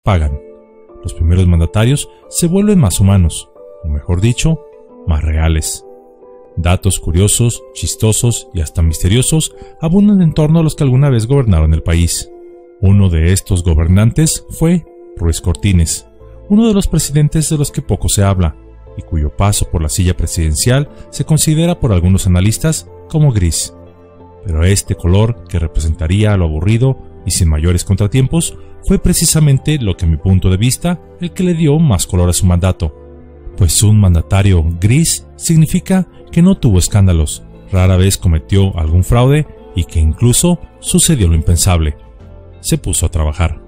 pagan. Los primeros mandatarios se vuelven más humanos, o mejor dicho, más reales. Datos curiosos, chistosos y hasta misteriosos abundan en torno a los que alguna vez gobernaron el país. Uno de estos gobernantes fue Ruiz Cortines, uno de los presidentes de los que poco se habla, y cuyo paso por la silla presidencial se considera por algunos analistas como gris. Pero este color, que representaría a lo aburrido y sin mayores contratiempos, fue precisamente lo que a mi punto de vista el que le dio más color a su mandato, pues un mandatario gris significa que no tuvo escándalos, rara vez cometió algún fraude y que incluso sucedió lo impensable. Se puso a trabajar.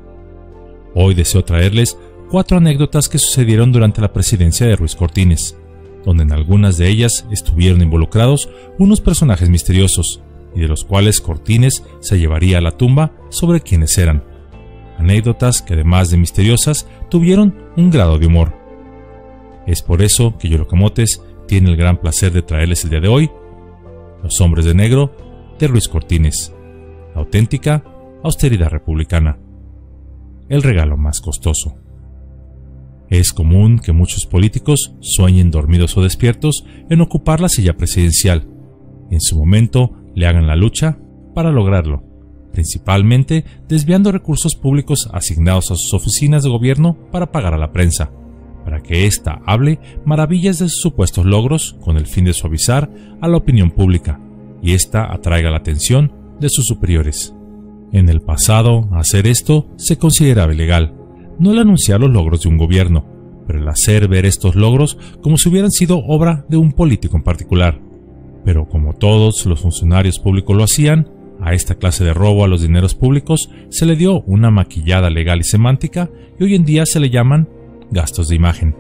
Hoy deseo traerles 4 anécdotas que sucedieron durante la presidencia de Ruiz Cortines, donde en algunas de ellas estuvieron involucrados unos personajes misteriosos, y de los cuales Cortines se llevaría a la tumba sobre quienes eran. Anécdotas que además de misteriosas tuvieron un grado de humor. Es por eso que Yolocamotes tiene el gran placer de traerles el día de hoy Los hombres de negro de Ruiz Cortines, la auténtica austeridad republicana, el regalo más costoso. Es común que muchos políticos sueñen dormidos o despiertos en ocupar la silla presidencial y en su momento le hagan la lucha para lograrlo, principalmente desviando recursos públicos asignados a sus oficinas de gobierno para pagar a la prensa, para que ésta hable maravillas de sus supuestos logros con el fin de suavizar a la opinión pública y ésta atraiga la atención de sus superiores. En el pasado, hacer esto se consideraba ilegal, no el anunciar los logros de un gobierno, pero el hacer ver estos logros como si hubieran sido obra de un político en particular. Pero como todos los funcionarios públicos lo hacían, a esta clase de robo a los dineros públicos se le dio una maquillada legal y semántica y hoy en día se le llaman gastos de imagen.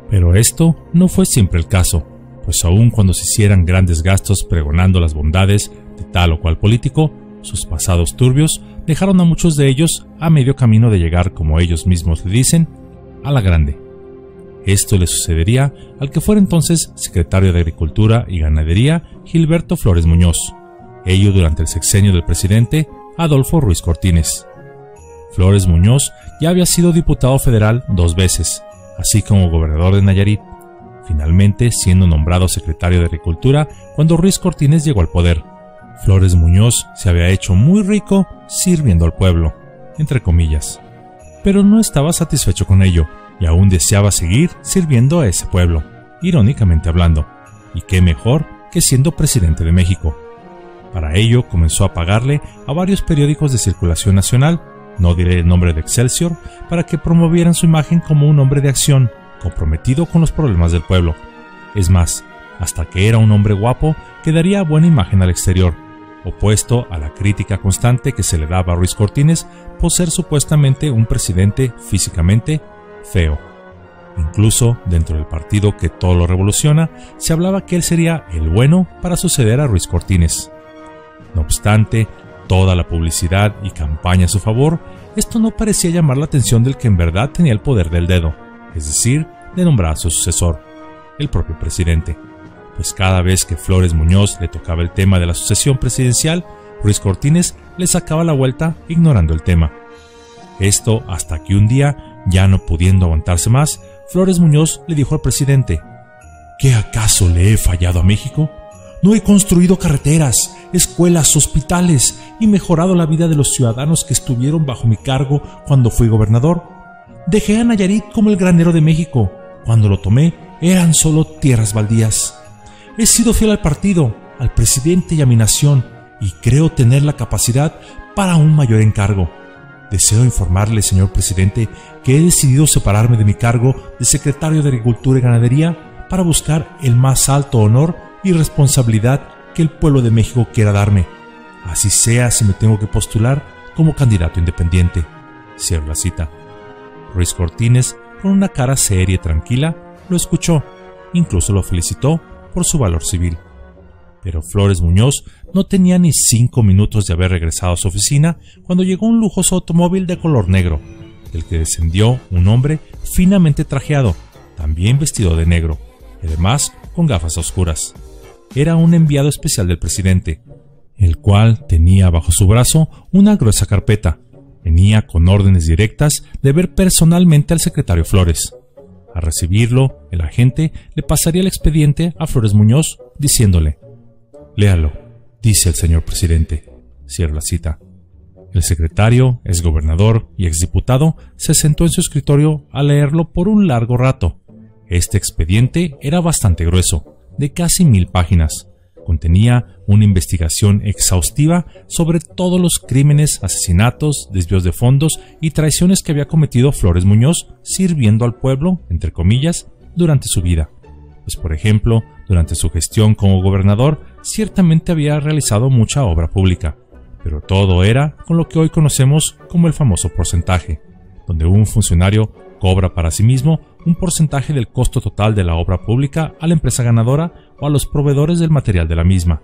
Pero esto no fue siempre el caso, pues aun cuando se hicieran grandes gastos pregonando las bondades de tal o cual político, sus pasados turbios dejaron a muchos de ellos a medio camino de llegar, como ellos mismos le dicen, a la grande. Esto le sucedería al que fuera entonces secretario de Agricultura y Ganadería Gilberto Flores Muñoz, ello durante el sexenio del presidente Adolfo Ruiz Cortines. Flores Muñoz ya había sido diputado federal 2 veces, así como gobernador de Nayarit, finalmente siendo nombrado secretario de Agricultura cuando Ruiz Cortines llegó al poder. Flores Muñoz se había hecho muy rico sirviendo al pueblo, entre comillas, pero no estaba satisfecho con ello y aún deseaba seguir sirviendo a ese pueblo, irónicamente hablando, y qué mejor que siendo presidente de México. Para ello comenzó a pagarle a varios periódicos de circulación nacional, no diré el nombre de Excelsior, para que promovieran su imagen como un hombre de acción, comprometido con los problemas del pueblo. Es más, hasta que era un hombre guapo que daría buena imagen al exterior, opuesto a la crítica constante que se le daba a Ruiz Cortines por ser supuestamente un presidente físicamente feo. Incluso dentro del partido que todo lo revoluciona, se hablaba que él sería el bueno para suceder a Ruiz Cortines. No obstante, toda la publicidad y campaña a su favor, esto no parecía llamar la atención del que en verdad tenía el poder del dedo, es decir, de nombrar a su sucesor, el propio presidente. Pues cada vez que Flores Muñoz le tocaba el tema de la sucesión presidencial, Ruiz Cortines le sacaba la vuelta ignorando el tema. Esto hasta que un día, ya no pudiendo aguantarse más, Flores Muñoz le dijo al presidente: ¿qué acaso le he fallado a México? ¿No he construido carreteras, escuelas, hospitales y mejorado la vida de los ciudadanos que estuvieron bajo mi cargo cuando fui gobernador? Dejé a Nayarit como el granero de México. Cuando lo tomé, eran solo tierras baldías. He sido fiel al partido, al presidente y a mi nación, y creo tener la capacidad para un mayor encargo. Deseo informarle, señor presidente, que he decidido separarme de mi cargo de secretario de Agricultura y Ganadería para buscar el más alto honor y responsabilidad que el pueblo de México quiera darme, así sea si me tengo que postular como candidato independiente. Cierro la cita. Ruiz Cortines, con una cara seria y tranquila, lo escuchó, incluso lo felicitó por su valor civil. Pero Flores Muñoz no tenía ni 5 minutos de haber regresado a su oficina cuando llegó un lujoso automóvil de color negro, del que descendió un hombre finamente trajeado, también vestido de negro, y además con gafas oscuras. Era un enviado especial del presidente, el cual tenía bajo su brazo una gruesa carpeta, Venía con órdenes directas de ver personalmente al secretario Flores. Al recibirlo, el agente le pasaría el expediente a Flores Muñoz, diciéndole: «Léalo», dice el señor presidente. Cierro la cita. El secretario, exgobernador y exdiputado, se sentó en su escritorio a leerlo por un largo rato. Este expediente era bastante grueso, de casi 1000 páginas. Contenía una investigación exhaustiva sobre todos los crímenes, asesinatos, desvíos de fondos y traiciones que había cometido Flores Muñoz sirviendo al pueblo, entre comillas, durante su vida. Pues, por ejemplo, durante su gestión como gobernador, ciertamente había realizado mucha obra pública, pero todo era con lo que hoy conocemos como el famoso porcentaje, donde un funcionario cobra para sí mismo un porcentaje del costo total de la obra pública a la empresa ganadora o a los proveedores del material de la misma.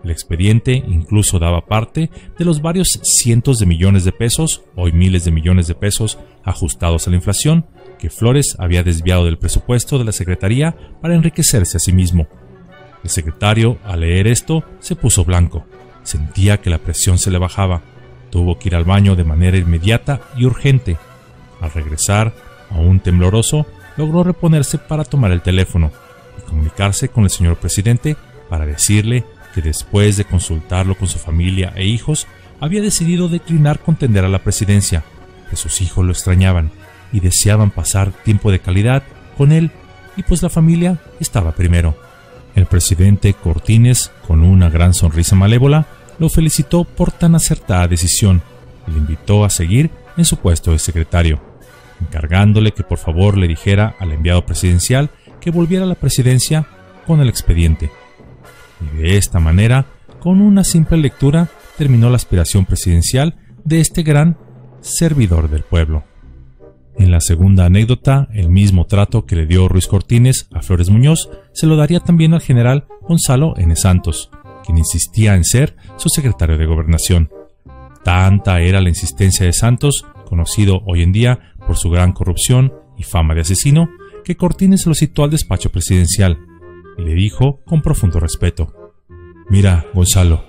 El expediente incluso daba parte de los varios cientos de millones de pesos, hoy miles de millones de pesos, ajustados a la inflación, que Flores había desviado del presupuesto de la Secretaría para enriquecerse a sí mismo. El secretario, al leer esto, se puso blanco. Sentía que la presión se le bajaba. Tuvo que ir al baño de manera inmediata y urgente. Al regresar, aún tembloroso, logró reponerse para tomar el teléfono y comunicarse con el señor presidente para decirle que después de consultarlo con su familia e hijos, había decidido declinar contender a la presidencia, que sus hijos lo extrañaban y deseaban pasar tiempo de calidad con él, y pues la familia estaba primero. El presidente Cortines, con una gran sonrisa malévola, lo felicitó por tan acertada decisión y le invitó a seguir en su puesto de secretario, encargándole que por favor le dijera al enviado presidencial que volviera a la presidencia con el expediente. Y de esta manera, con una simple lectura, terminó la aspiración presidencial de este gran servidor del pueblo. En la segunda anécdota, el mismo trato que le dio Ruiz Cortines a Flores Muñoz se lo daría también al general Gonzalo N. Santos, quien insistía en ser su secretario de Gobernación. Tanta era la insistencia de Santos, conocido hoy en día por su gran corrupción y fama de asesino, que Cortines lo citó al despacho presidencial y le dijo con profundo respeto: «Mira, Gonzalo,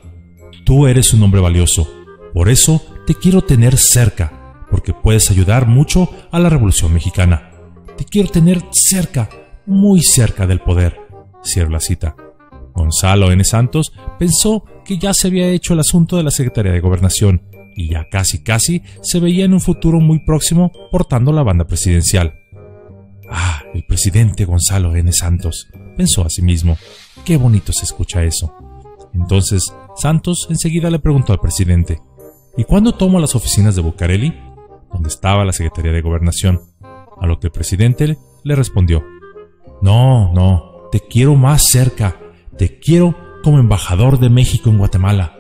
tú eres un hombre valioso, por eso te quiero tener cerca, porque puedes ayudar mucho a la Revolución Mexicana. Te quiero tener cerca, muy cerca del poder». Cierro la cita. Gonzalo N. Santos pensó que ya se había hecho el asunto de la Secretaría de Gobernación y ya casi se veía en un futuro muy próximo portando la banda presidencial. «Ah, el presidente Gonzalo N. Santos», pensó a sí mismo. «Qué bonito se escucha eso». Entonces Santos enseguida le preguntó al presidente: «¿Y cuándo tomo las oficinas de Bucareli?», donde estaba la Secretaría de Gobernación, a lo que el presidente le respondió: No, te quiero más cerca, te quiero como embajador de México en Guatemala».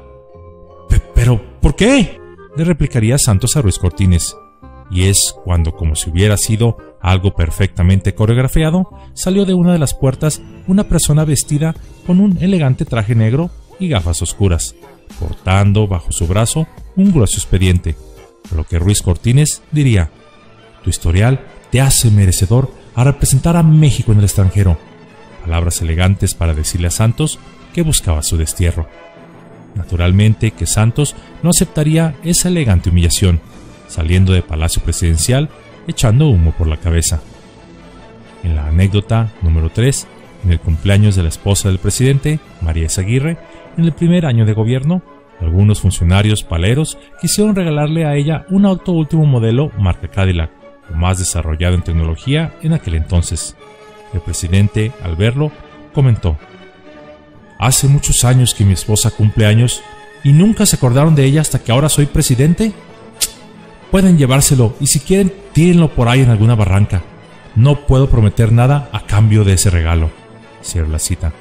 «¿Pero por qué?», le replicaría Santos a Ruiz Cortines. Y es cuando, como si hubiera sido algo perfectamente coreografiado, salió de una de las puertas una persona vestida con un elegante traje negro y gafas oscuras, portando bajo su brazo un grueso expediente, a lo que Ruiz Cortines diría: «Tu historial te hace merecedor a representar a México en el extranjero». Palabras elegantes para decirle a Santos que buscaba su destierro. Naturalmente que Santos no aceptaría esa elegante humillación, saliendo de Palacio Presidencial echando humo por la cabeza. En la anécdota número 3, en el cumpleaños de la esposa del presidente, María Eizaguirre, en el primer año de gobierno, algunos funcionarios paleros quisieron regalarle a ella un auto último modelo marca Cadillac, lo más desarrollado en tecnología en aquel entonces. El presidente, al verlo, comentó: «Hace muchos años que mi esposa cumple años y nunca se acordaron de ella hasta que ahora soy presidente. Pueden llevárselo y si quieren tírenlo por ahí en alguna barranca. No puedo prometer nada a cambio de ese regalo». Cierro la cita.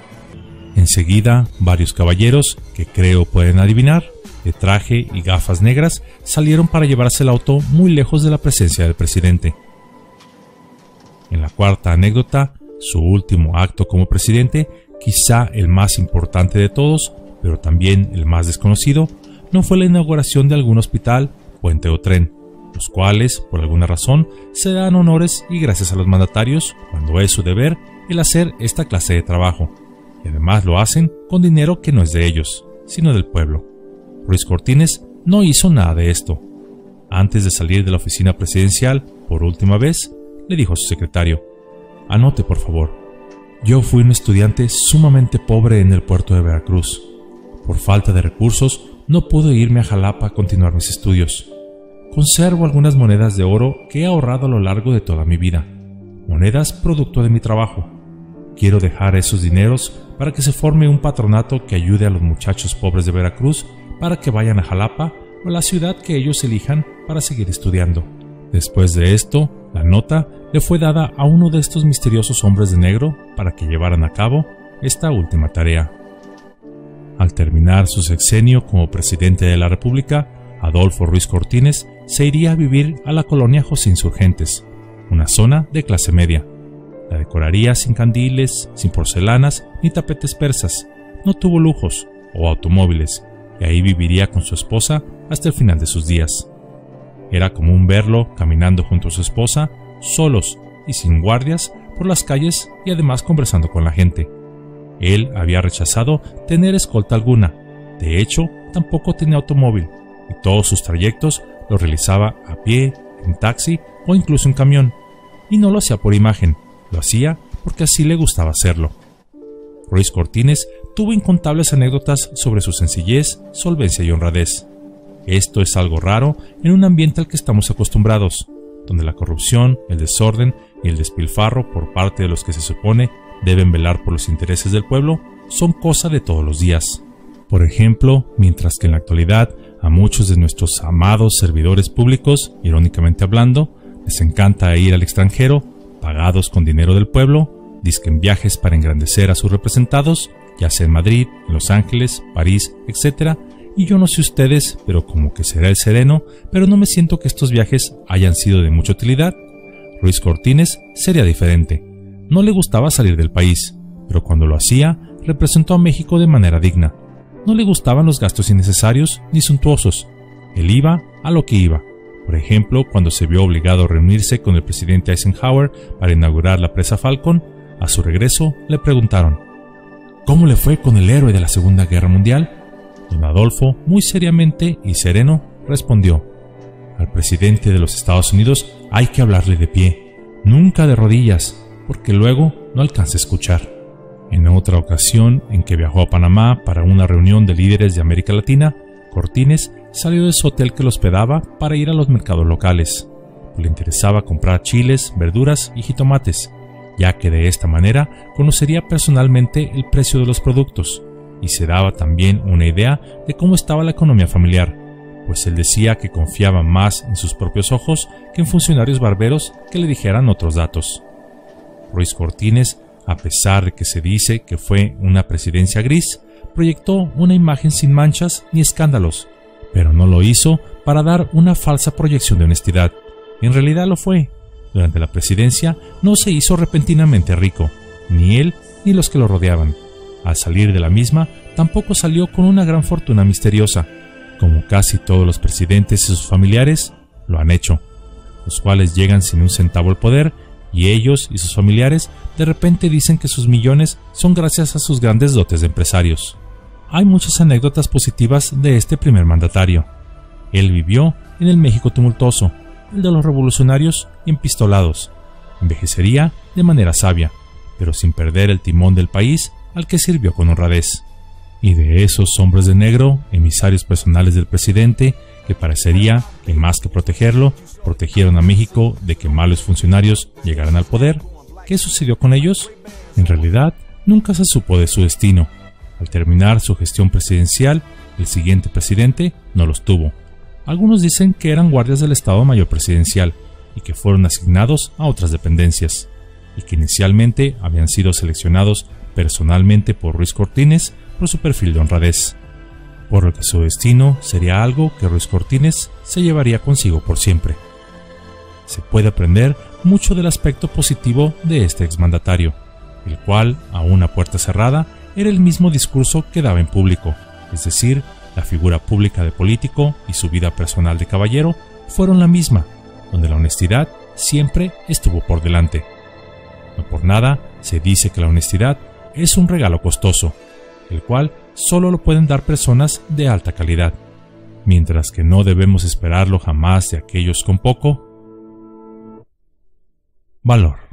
Enseguida, varios caballeros, que creo pueden adivinar, de traje y gafas negras, salieron para llevarse el auto muy lejos de la presencia del presidente. En la cuarta anécdota, su último acto como presidente, quizá el más importante de todos, pero también el más desconocido, no fue la inauguración de algún hospital, puente o tren, los cuales, por alguna razón, se dan honores y gracias a los mandatarios cuando es su deber el hacer esta clase de trabajo. Y además lo hacen con dinero que no es de ellos, sino del pueblo. Ruiz Cortines no hizo nada de esto. Antes de salir de la oficina presidencial, por última vez, le dijo a su secretario: «Anote, por favor. Yo fui un estudiante sumamente pobre en el puerto de Veracruz. Por falta de recursos, no pude irme a Jalapa a continuar mis estudios. Conservo algunas monedas de oro que he ahorrado a lo largo de toda mi vida, monedas producto de mi trabajo. Quiero dejar esos dineros para que se forme un patronato que ayude a los muchachos pobres de Veracruz para que vayan a Jalapa o la ciudad que ellos elijan para seguir estudiando». Después de esto, la nota le fue dada a uno de estos misteriosos hombres de negro para que llevaran a cabo esta última tarea. Al terminar su sexenio como presidente de la República, Adolfo Ruiz Cortines se iría a vivir a la colonia José Insurgentes, una zona de clase media. La decoraría sin candiles, sin porcelanas ni tapetes persas. No tuvo lujos o automóviles, y ahí viviría con su esposa hasta el final de sus días. Era común verlo caminando junto a su esposa, solos y sin guardias, por las calles y además conversando con la gente. Él había rechazado tener escolta alguna. De hecho, tampoco tenía automóvil, y todos sus trayectos los realizaba a pie, en taxi o incluso en camión. Y no lo hacía por imagen, lo hacía porque así le gustaba hacerlo. Ruiz Cortines tuvo incontables anécdotas sobre su sencillez, solvencia y honradez. Esto es algo raro en un ambiente al que estamos acostumbrados, donde la corrupción, el desorden y el despilfarro por parte de los que se supone deben velar por los intereses del pueblo son cosa de todos los días. Por ejemplo, mientras que en la actualidad a muchos de nuestros amados servidores públicos, irónicamente hablando, les encanta ir al extranjero, pagados con dinero del pueblo, disquen viajes para engrandecer a sus representados, ya sea en Madrid, en Los Ángeles, París, etc., y yo no sé ustedes, pero como que será el sereno, pero no me siento que estos viajes hayan sido de mucha utilidad. Ruiz Cortines sería diferente. No le gustaba salir del país, pero cuando lo hacía, representó a México de manera digna. No le gustaban los gastos innecesarios ni suntuosos. Él iba a lo que iba. Por ejemplo, cuando se vio obligado a reunirse con el presidente Eisenhower para inaugurar la presa Falcon, a su regreso le preguntaron: ¿cómo le fue con el héroe de la Segunda Guerra Mundial? Don Adolfo, muy seriamente y sereno, respondió: al presidente de los Estados Unidos hay que hablarle de pie, nunca de rodillas, porque luego no alcanza a escuchar. En otra ocasión, en que viajó a Panamá para una reunión de líderes de América Latina, Cortines salió de su hotel que lo hospedaba para ir a los mercados locales. Le interesaba comprar chiles, verduras y jitomates, ya que de esta manera conocería personalmente el precio de los productos, y se daba también una idea de cómo estaba la economía familiar, pues él decía que confiaba más en sus propios ojos que en funcionarios barberos que le dijeran otros datos. Ruiz Cortines, a pesar de que se dice que fue una presidencia gris, proyectó una imagen sin manchas ni escándalos, pero no lo hizo para dar una falsa proyección de honestidad. En realidad lo fue. Durante la presidencia no se hizo repentinamente rico, ni él ni los que lo rodeaban. Al salir de la misma, tampoco salió con una gran fortuna misteriosa, como casi todos los presidentes y sus familiares lo han hecho, los cuales llegan sin un centavo al poder, y ellos y sus familiares de repente dicen que sus millones son gracias a sus grandes dotes de empresarios. Hay muchas anécdotas positivas de este primer mandatario. Él vivió en el México tumultuoso, el de los revolucionarios y empistolados. Envejecería de manera sabia, pero sin perder el timón del país al que sirvió con honradez. Y de esos hombres de negro, emisarios personales del presidente, que parecería que más que protegerlo, protegieron a México de que malos funcionarios llegaran al poder, ¿qué sucedió con ellos? En realidad, nunca se supo de su destino. Al terminar su gestión presidencial, el siguiente presidente no los tuvo. Algunos dicen que eran guardias del Estado Mayor Presidencial y que fueron asignados a otras dependencias, y que inicialmente habían sido seleccionados personalmente por Ruiz Cortines por su perfil de honradez, por lo que su destino sería algo que Ruiz Cortines se llevaría consigo por siempre. Se puede aprender mucho del aspecto positivo de este exmandatario, el cual, a una puerta cerrada, era el mismo discurso que daba en público, es decir, la figura pública de político y su vida personal de caballero fueron la misma, donde la honestidad siempre estuvo por delante. No por nada se dice que la honestidad es un regalo costoso, el cual solo lo pueden dar personas de alta calidad. mientras que no debemos esperarlo jamás de aquellos con poco valor.